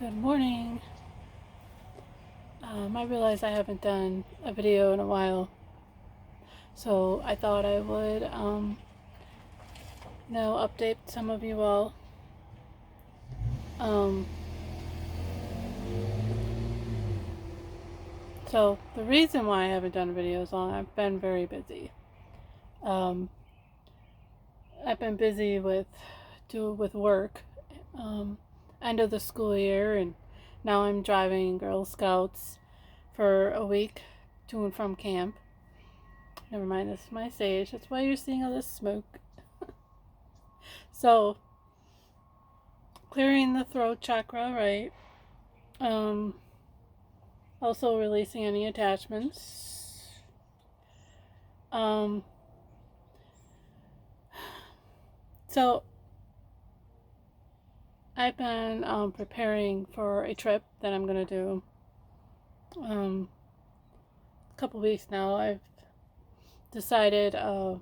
Good morning. I realize I haven't done a video in a while, so I thought I would, update some of you all. Um, so the reason why I haven't done a video is I've been very busy. I've been busy with work, end of the school year, and now I'm driving Girl Scouts for a week to and from camp. Never mind, this is my stage. That's why you're seeing all this smoke. So, clearing the throat chakra, right? Also releasing any attachments. So I've been preparing for a trip that I'm gonna do. A couple weeks now. I've decided. I've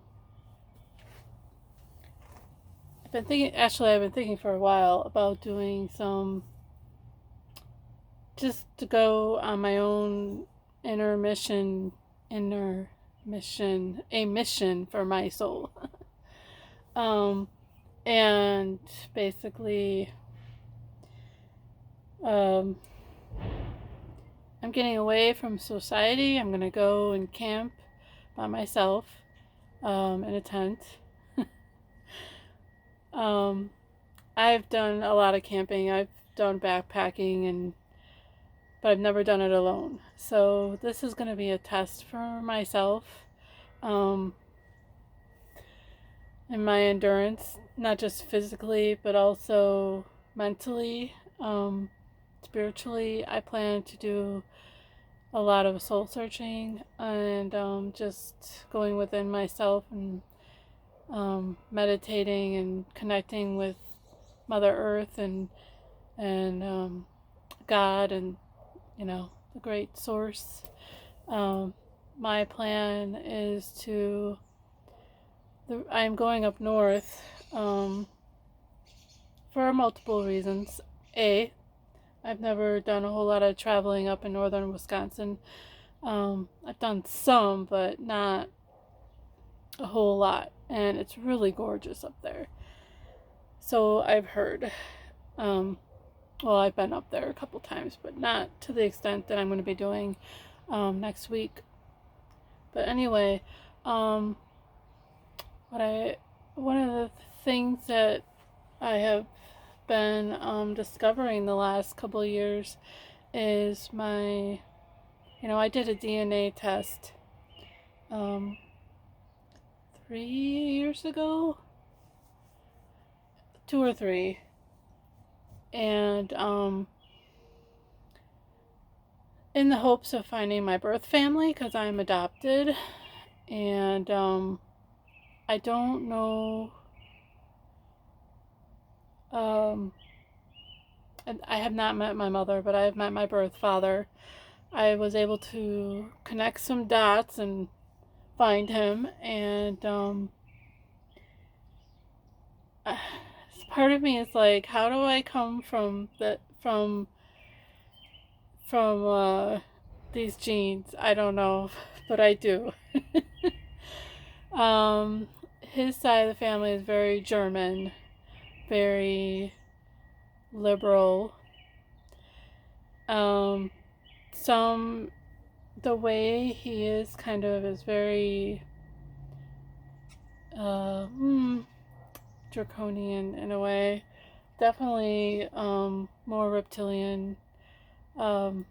been thinking for a while about doing some, just to go on my own a mission for my soul. And basically, I'm getting away from society. I'm gonna go and camp by myself, in a tent. I've done a lot of camping. I've done backpacking, but I've never done it alone. So this is going to be a test for myself, and my endurance, not just physically, but also mentally, spiritually. I plan to do a lot of soul searching and just going within myself and meditating and connecting with Mother Earth and God and the great source. My plan is I'm going up north for multiple reasons. I've never done a whole lot of traveling up in northern Wisconsin. I've done some, but not a whole lot, and it's really gorgeous up there. So I've heard. I've been up there a couple times, but not to the extent that I'm going to be doing next week. But anyway, one of the things that I have been discovering the last couple of years is I did a DNA test 3 years ago, 2 or 3, and in the hopes of finding my birth family, because I'm adopted, and I don't know, I have not met my mother, but I have met my birth father. I was able to connect some dots and find him, and part of me is like, how do I come from these genes? I don't know, but I do. His side of the family is very German, very liberal. The way he is kind of is very draconian in a way. Definitely more reptilian. My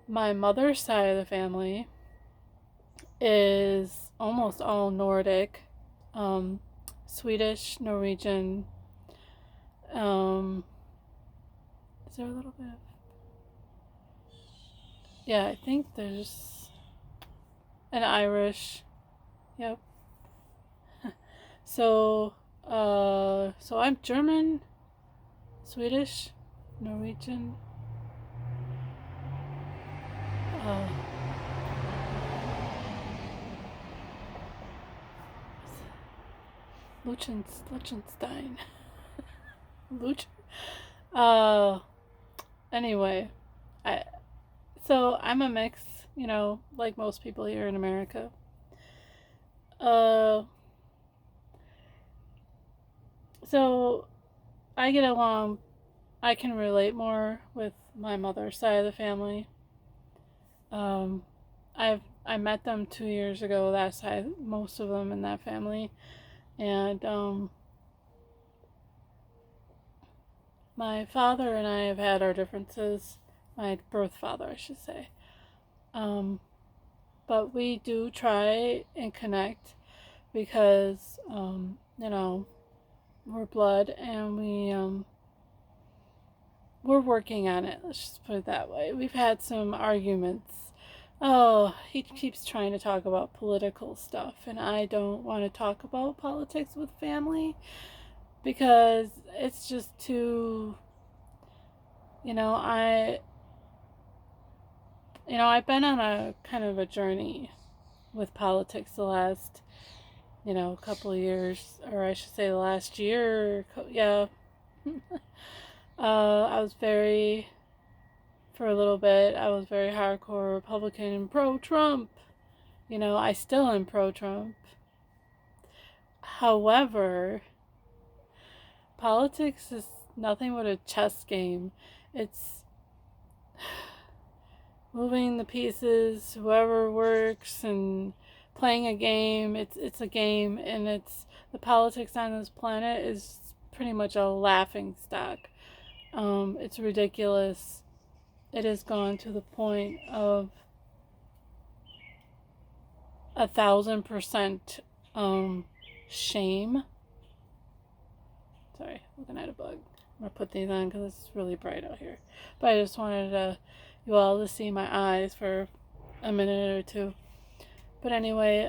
mother's side of the family is almost all Nordic, Swedish, Norwegian. Is there a little bit of... Yeah, I think there's an Irish. Yep. So I'm German, Swedish, Norwegian. Liechtenstein. Uh, anyway, I so I'm a mix, like most people here in America. Uh, so I get along. I can relate more with my mother's side of the family. Um, I met them 2 years ago. That side, most of them in that family, and my father and I have had our differences. My birth father, I should say. Um, but we do try and connect because we're blood, and we're working on it. Let's just put it that way. We've had some arguments. Oh, he keeps trying to talk about political stuff, and I don't want to talk about politics with family because it's just too, you know, I, I've been on a kind of a journey with politics the last, couple of years, or I should say the last year. Yeah. I was for a little bit, I was very hardcore Republican and pro-Trump. I still am pro-Trump. However, politics is nothing but a chess game. It's moving the pieces, whoever works, and playing a game. It's a game, and the politics on this planet is pretty much a laughing stock. It's ridiculous. It has gone to the point of 1,000% shame. Sorry, looking at a bug. I'm gonna put these on because it's really bright out here. But I just wanted you all to see my eyes for a minute or two. But anyway,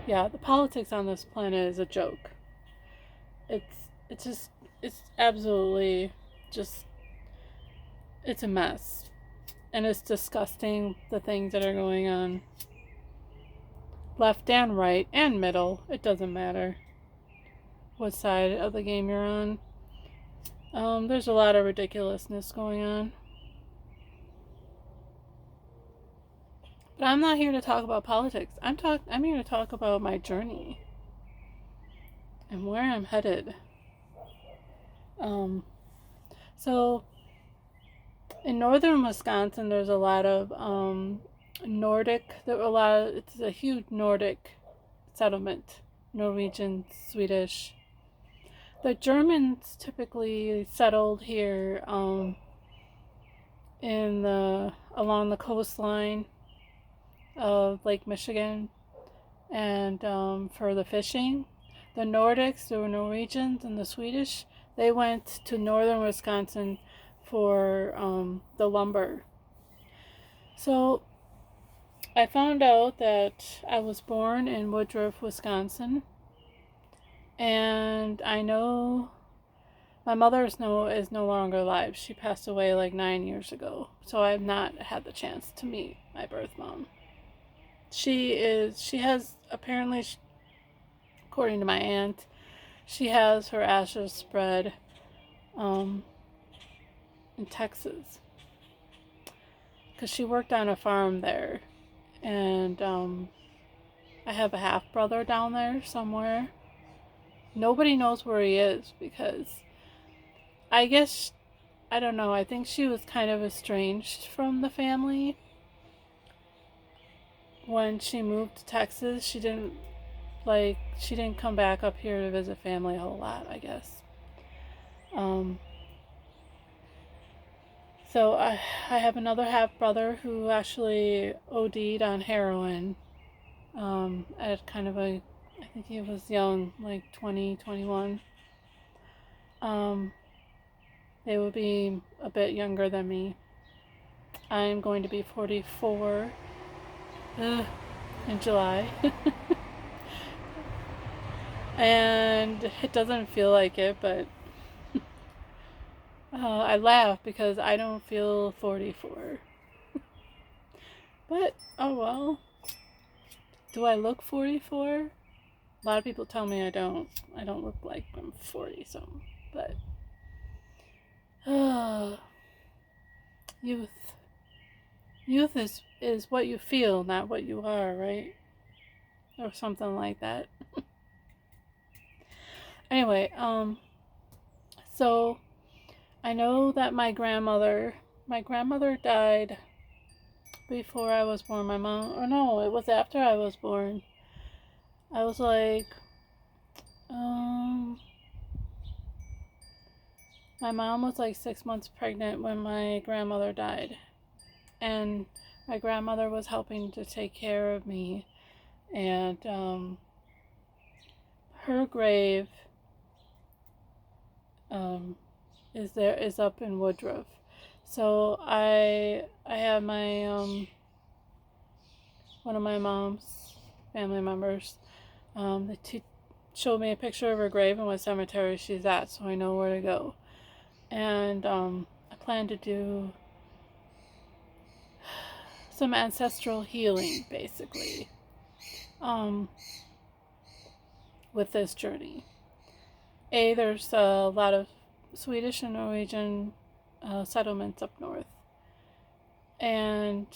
yeah, the politics on this planet is a joke. It's absolutely just, it's a mess. And it's disgusting, the things that are going on. Left and right and middle, it doesn't matter what side of the game you're on. There's a lot of ridiculousness going on. But I'm not here to talk about politics. I'm here to talk about my journey and where I'm headed. So in northern Wisconsin, there's a lot of it's a huge Nordic settlement, Norwegian, Swedish. The Germans typically settled here along the coastline of Lake Michigan, and for the fishing. The Nordics, the Norwegians, and the Swedish, they went to northern Wisconsin for the lumber. So I found out that I was born in Woodruff, Wisconsin, and I know my mother is no longer alive. She passed away like 9 years ago, so I have not had the chance to meet my birth mom. She has apparently, according to my aunt, she has her ashes spread in Texas because she worked on a farm there, and I have a half brother down there somewhere. Nobody knows where he is because I guess, I don't know, I think she was kind of estranged from the family. When she moved to Texas, she didn't come back up here to visit family a whole lot, I guess. So I have another half brother who actually OD'd on heroin at kind of I think he was young, like 20, 21. They would be a bit younger than me. I'm going to be 44 in July. And it doesn't feel like it, but I laugh because I don't feel 44. But, oh well. Do I look 44? A lot of people tell me I don't. I don't look like I'm 40 something. But Youth. Youth is what you feel, not what you are, right? Or something like that. Anyway, so I know that my grandmother died before I was born. My mom, or no, it was after I was born. I was like, my mom was like 6 months pregnant when my grandmother died. And my grandmother was helping to take care of me. And her grave is up in Woodruff. So I have my one of my mom's family members that showed me a picture of her grave and what cemetery she's at, so I know where to go. And I plan to do some ancestral healing, basically, with this journey. There's a lot of Swedish and Norwegian settlements up north, and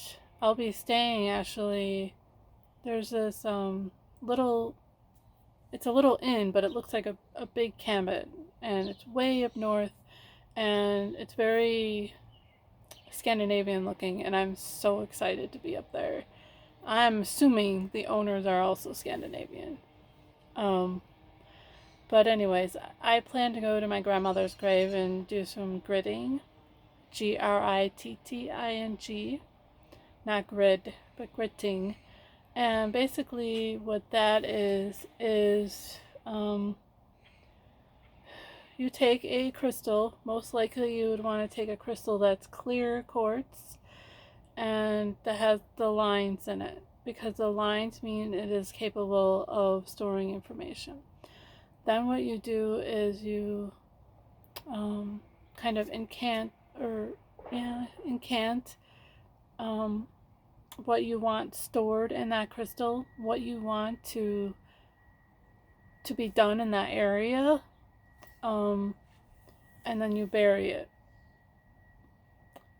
I'll be staying, actually, there's this little, it's a little inn, but it looks like a big cabin, and it's way up north, and it's very Scandinavian looking, and I'm so excited to be up there. I'm assuming the owners are also Scandinavian. But anyways, I plan to go to my grandmother's grave and do some gritting. Gritting. Not grid, but gritting. And basically what that is you take a crystal. Most likely you would want to take a crystal that's clear quartz and that has the lines in it, because the lines mean it is capable of storing information. Then what you do is you kind of incant what you want stored in that crystal, what you want to be done in that area, and then you bury it.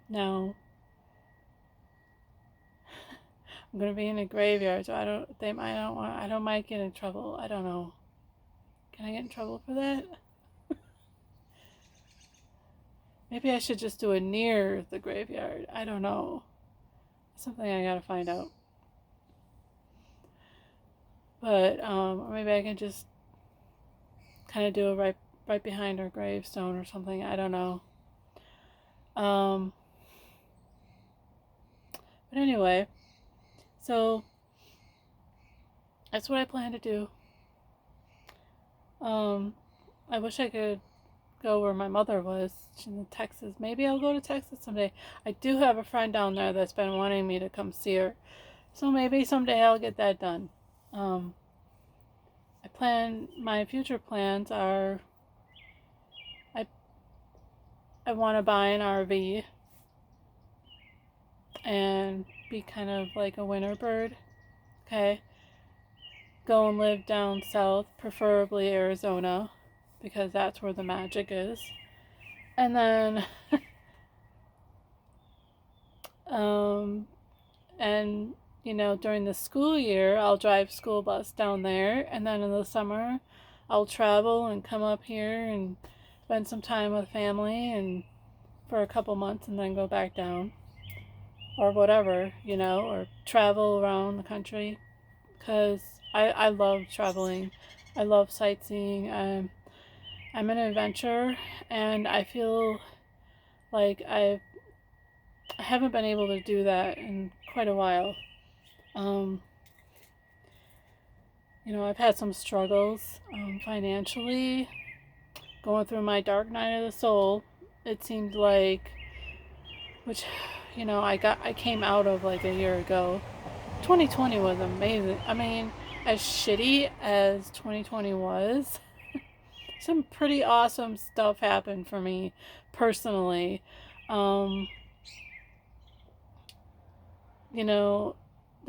Now, I'm gonna be in a graveyard, so I don't might get in trouble. I don't know. Can I get in trouble for that? Maybe I should just do it near the graveyard. I don't know. Something I gotta find out. But or maybe I can just kind of do it right behind her gravestone or something. I don't know. But anyway, so that's what I plan to do. I wish I could go where my mother was. She's in Texas. Maybe I'll go to Texas someday. I do have a friend down there that's been wanting me to come see her. So maybe someday I'll get that done. My future plans are, I want to buy an RV and be kind of like a winter bird. Okay. Go and live down south, preferably Arizona, because that's where the magic is. And then and during the school year I'll drive school bus down there, and then in the summer I'll travel and come up here and spend some time with family and for a couple months and then go back down, or whatever, or travel around the country, because I love traveling. I love sightseeing. I'm an adventurer, and I feel like I haven't been able to do that in quite a while. I've had some struggles financially, going through my dark night of the soul. It seemed like, which I came out of like a year ago. 2020 was amazing. I mean, as shitty as 2020 was, some pretty awesome stuff happened for me personally. There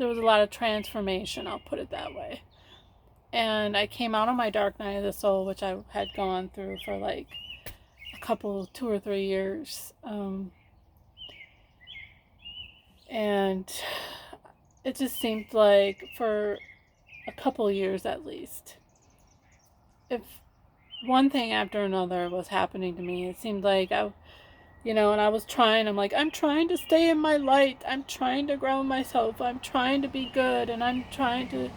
was a lot of transformation, I'll put it that way. And I came out of my dark night of the soul, which I had gone through for like 2 or 3 years. And it just seemed like for a couple years at least, if one thing after another was happening to me, it seemed like and I was trying, I'm trying to stay in my light, I'm trying to ground myself, I'm trying to be good, and I'm trying to,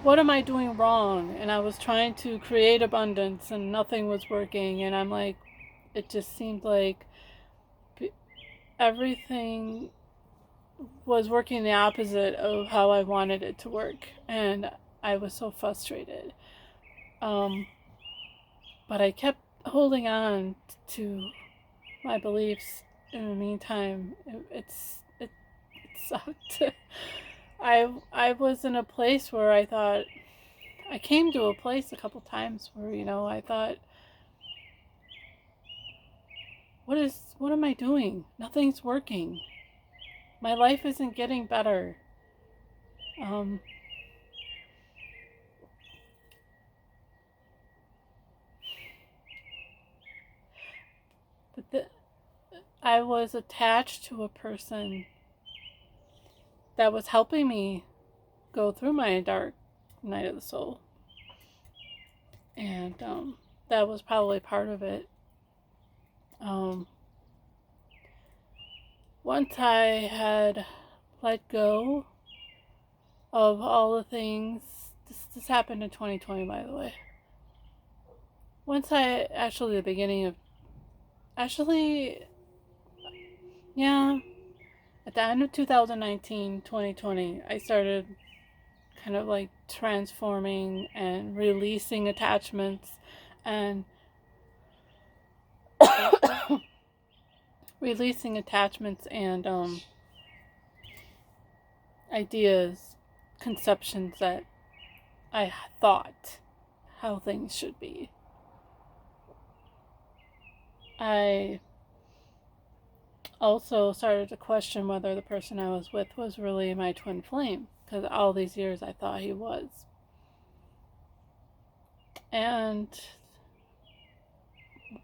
what am I doing wrong? And I was trying to create abundance and nothing was working, and I'm like, it just seemed like everything was working the opposite of how I wanted it to work, and I was so frustrated. But I kept holding on to my beliefs. In the meantime, it sucked. I was in a place where I thought, I came to a place a couple times where, I thought, what am I doing? Nothing's working. My life isn't getting better. But I was attached to a person that was helping me go through my dark night of the soul. And that was probably part of it. Once I had let go of all the things, this happened in 2020, by the way. Once I, actually the beginning of, yeah, at the end of 2019, 2020, I started kind of like transforming and releasing attachments and ideas, conceptions that I thought how things should be. I also started to question whether the person I was with was really my twin flame, because all these years I thought he was. And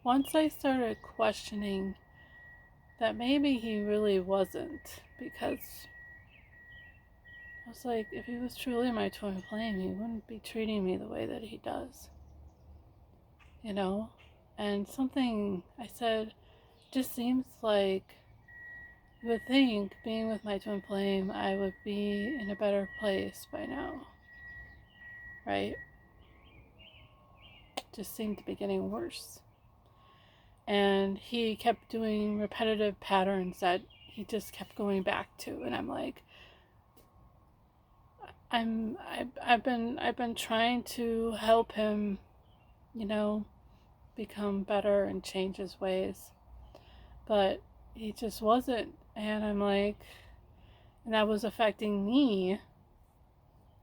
once I started questioning that maybe he really wasn't, because I was like, if he was truly my twin flame, he wouldn't be treating me the way that he does. And something I said, just seems like you would think being with my twin flame, I would be in a better place by now. Right? Just seemed to be getting worse. And he kept doing repetitive patterns that he just kept going back to, and I'm like, I've been trying to help him, become better and change his ways, but he just wasn't. And I'm like, and that was affecting me,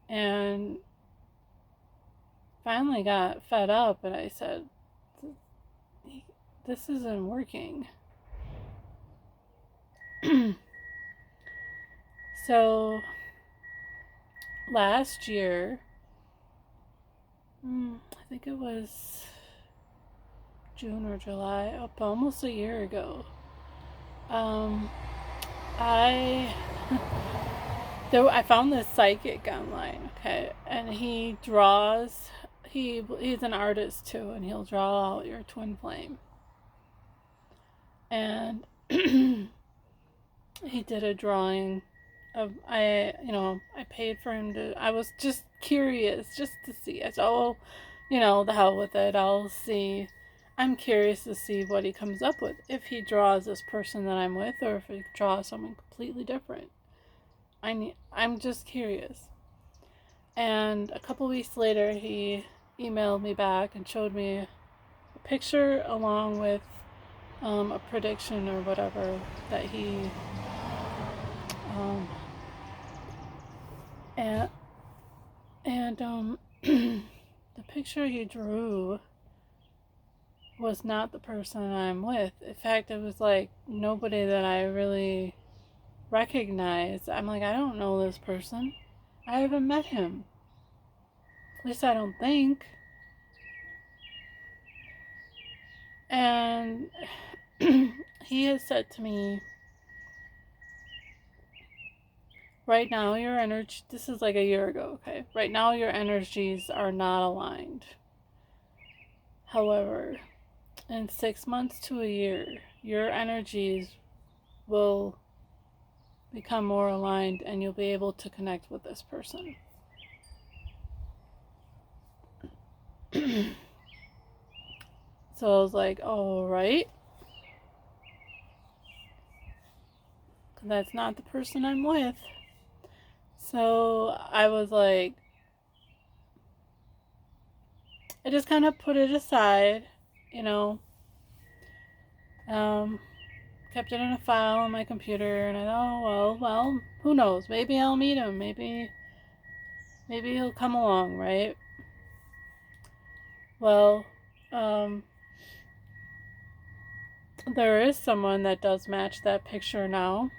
and finally got fed up, and I said, this isn't working. So last year, I think it was June or July, almost a year ago, I found this psychic online, okay, and he draws. He's an artist too, and he'll draw out your twin flame. And he did a drawing of, I paid for him to. I was just curious, just to see. I said, oh, the hell with it. I'll see. I'm curious to see what he comes up with. If he draws this person that I'm with, or if he draws someone completely different. I'm just curious. And a couple weeks later, he emailed me back and showed me a picture along with a prediction or whatever that he the picture he drew was not the person I'm with. In fact, it was like nobody that I really recognized. I'm like, I don't know this person. I haven't met him. At least I don't think. And he has said to me, right now your energy, this is like a year ago, okay? Right now your energies are not aligned. However, in 6 months to a year, your energies will become more aligned and you'll be able to connect with this person. So I was like, all right. That's not the person I'm with. So I was like, I just kind of put it aside, you know, kept it in a file on my computer, and I thought, oh, well, who knows? Maybe I'll meet him. Maybe he'll come along, right? Well, there is someone that does match that picture now.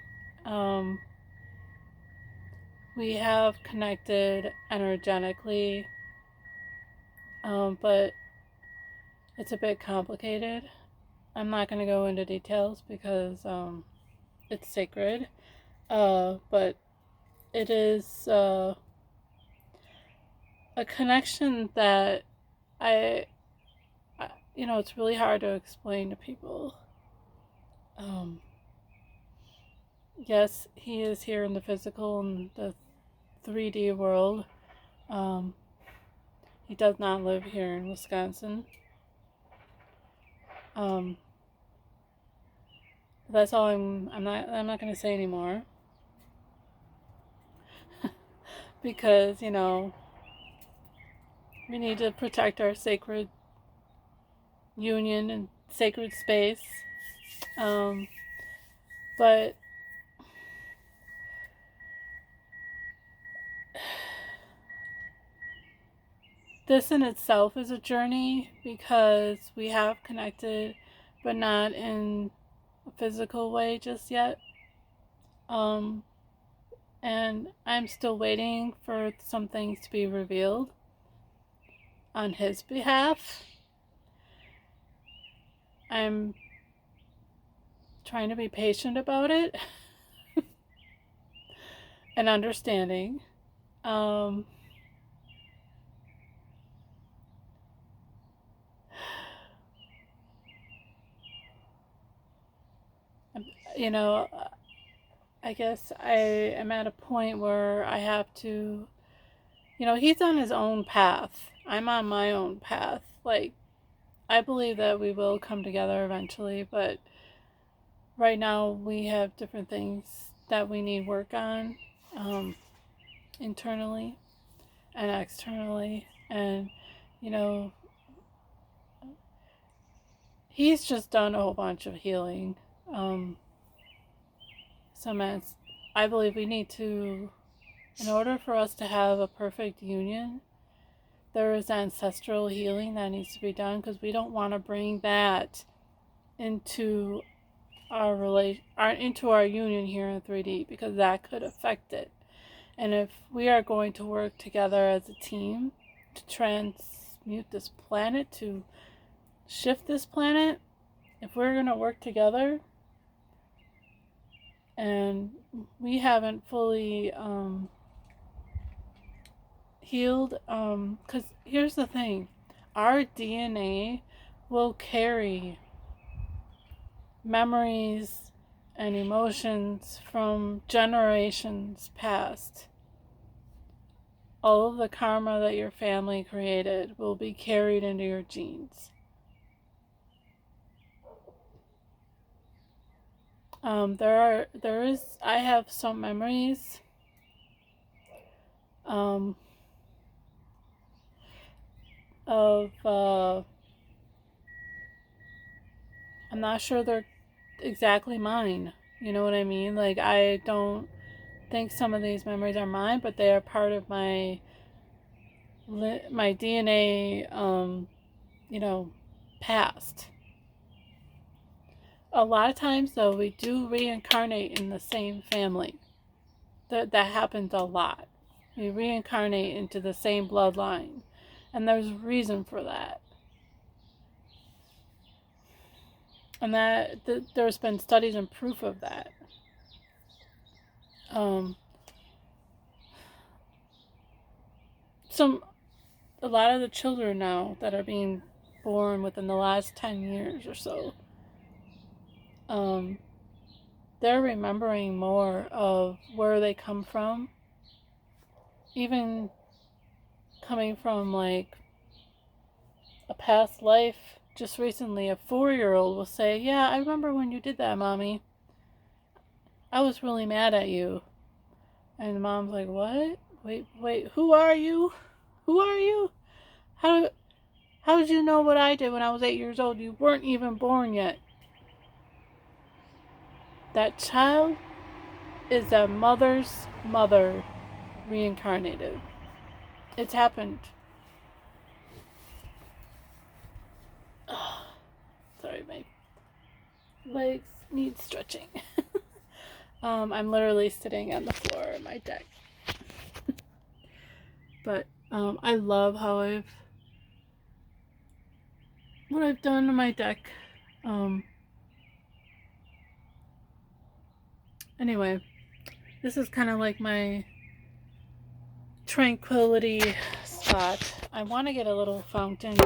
We have connected energetically, but it's a bit complicated. I'm not going to go into details because it's sacred, but it is a connection that it's really hard to explain to people. Yes, he is here in the physical and the 3D world. He does not live here in Wisconsin. That's all I'm not going to say anymore. Because, we need to protect our sacred union and sacred space. But this in itself is a journey because we have connected, but not in a physical way just yet. And I'm still waiting for some things to be revealed on his behalf. I'm trying to be patient about it and understanding. I guess I am at a point where I have to, he's on his own path. I'm on my own path. Like, I believe that we will come together eventually, but right now we have different things that we need work on, internally and externally. And, he's just done a whole bunch of healing. I believe we need to, in order for us to have a perfect union, there is ancestral healing that needs to be done, because we don't want to bring that into into our union here in 3D, because that could affect it. And if we are going to work together as a team to transmute this planet, to shift this planet, if we're going to work together and we haven't fully healed, because here's the thing, our DNA will carry memories and emotions from generations past. All of the karma that your family created will be carried into your genes. I have some memories of I'm not sure they're exactly mine. You know what I mean? Like, I don't think some of these memories are mine, but they are part of my DNA, past. A lot of times, though, we do reincarnate in the same family. That happens a lot. We reincarnate into the same bloodline, and there's a reason for that. And there's been studies and proof of that. A lot of the children now that are being born within the last 10 years or so, they're remembering more of where they come from, even coming from like a past life. Just recently, a 4-year-old will say, yeah, I remember when you did that, Mommy. I was really mad at you. And the mom's like, what? Wait, who are you? Who are you? How did you know what I did when I was 8 years old? You weren't even born yet. That child is a mother's mother reincarnated. It's happened. Oh, sorry, my legs need stretching. I'm literally sitting on the floor of my deck. But I love how what I've done on my deck. Anyway, this is kind of like my tranquility spot. I want to get a little fountain